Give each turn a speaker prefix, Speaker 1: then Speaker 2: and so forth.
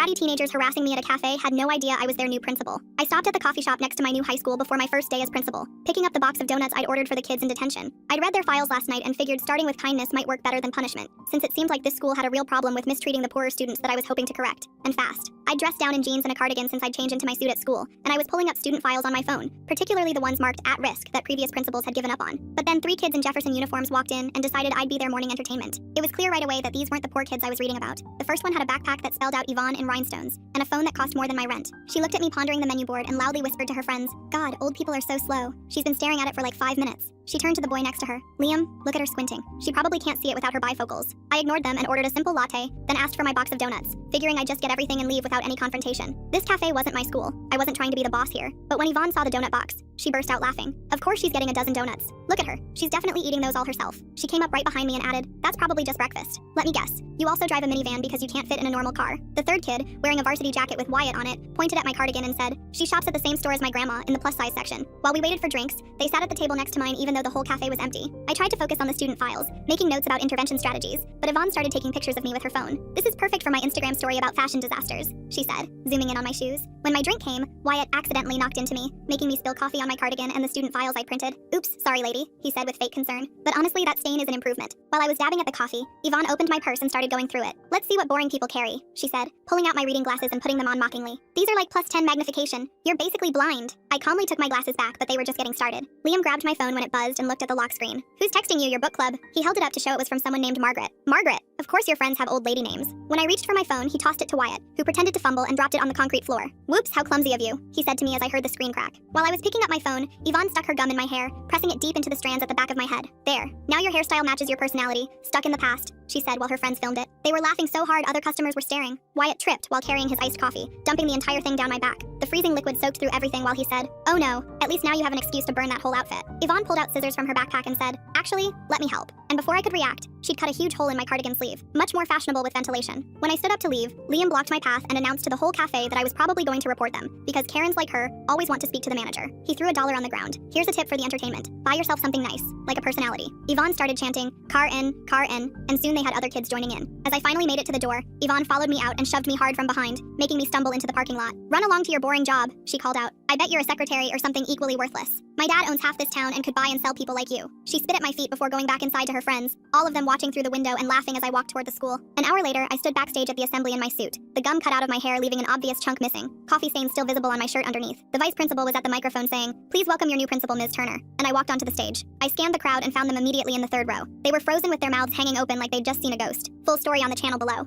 Speaker 1: bratty teenagers harassing me at a cafe had no idea I was their new principal. I stopped at the coffee shop next to my new high school before my first day as principal, picking up the box of donuts I'd ordered for the kids in detention. I'd read their files last night and figured starting with kindness might work better than punishment, since it seemed like this school had a real problem with mistreating the poorer students that I was hoping to correct, and fast. I'd dressed down in jeans and a cardigan since I'd changed into my suit at school, and I was pulling up student files on my phone, particularly the ones marked at risk that previous principals had given up on. But then 3 kids in Jefferson uniforms walked in and decided I'd be their morning entertainment. It was clear right away that these weren't the poor kids I was reading about. The first one had a backpack that spelled out Yvonne in rhinestones, and a phone that cost more than my rent. She looked at me pondering the menu board and loudly whispered to her friends, "God, old people are so slow." She's been staring at it for like 5 minutes. She turned to the boy next to her. "Liam, look at her squinting. She probably can't see it without her bifocals." I ignored them and ordered a simple latte, then asked for my box of donuts, figuring I'd just get everything and leave without any confrontation. This cafe wasn't my school. I wasn't trying to be the boss here. But when Yvonne saw the donut box, she burst out laughing. Of course she's getting a dozen donuts. Look at her. She's definitely eating those all herself. She came up right behind me and added, "That's probably just breakfast. Let me guess. You also drive a minivan because you can't fit in a normal car." The third kid, wearing a varsity jacket with Wyatt on it, pointed at my cardigan and said, "She shops at the same store as my grandma, in the plus-size section." While we waited for drinks, they sat at the table next to mine even though the whole cafe was empty. I tried to focus on the student files, making notes about intervention strategies, but Yvonne started taking pictures of me with her phone. "This is perfect for my Instagram story about fashion disasters," she said, zooming in on my shoes. When my drink came, Wyatt accidentally knocked into me, making me spill coffee on my cardigan and the student files I printed. "Oops, sorry lady," he said with fake concern. But honestly, that stain is an improvement. While I was dabbing at the coffee, Yvonne opened my purse and started going through it. "Let's see what boring people carry," she said, pulling out my reading glasses and putting them on mockingly. "These are like +10 magnification. You're basically blind." I calmly took my glasses back, but they were just getting started. Liam grabbed my phone when it buzzed and looked at the lock screen. "Who's texting you, your book club?" He held it up to show it was from someone named Margaret. "Margaret? Of course your friends have old lady names." When I reached for my phone, he tossed it to Wyatt, who pretended to fumble and dropped it on the concrete floor. "Whoops, how clumsy of you," he said to me as I heard the screen crack. While I was picking up my phone, Yvonne stuck her gum in my hair, pressing it deep into the strands at the back of my head. "There. Now your hairstyle matches your personality. Stuck in the past," she said while her friends filmed it. They were laughing so hard other customers were staring. Wyatt tripped while carrying his iced coffee, dumping the entire thing down my back. The freezing liquid soaked through everything while he said, "Oh no, at least now you have an excuse to burn that whole outfit." Yvonne pulled out scissors from her backpack and said, "Actually, let me help." And before I could react, she'd cut a huge hole in my cardigan sleeve, much more fashionable with ventilation. When I stood up to leave, Liam blocked my path and announced to the whole cafe that I was probably going to report them, because Karens like her always want to speak to the manager. He threw $1 on the ground. "Here's a tip for the entertainment. Buy yourself something nice, like a personality." Yvonne started chanting, car in," and soon they had other kids joining in. As I finally made it to the door, Yvonne followed me out and shoved me hard from behind, making me stumble into the parking lot. "Run along to your boring job," she called out. "I bet you're a secretary or something equally worthless. My dad owns half this town and could buy and sell people like you." She spit at my feet before going back inside to her friends, all of them watching through the window and laughing as I walked toward the school. An hour later, I stood backstage at the assembly in my suit, the gum cut out of my hair leaving an obvious chunk missing, coffee stains still visible on my shirt underneath. The vice principal was at the microphone saying, "Please welcome your new principal, Ms. Turner," and I walked onto the stage. I scanned the crowd and found them immediately in the third row. They were frozen with their mouths hanging open like they'd just seen a ghost. Full story on the channel below.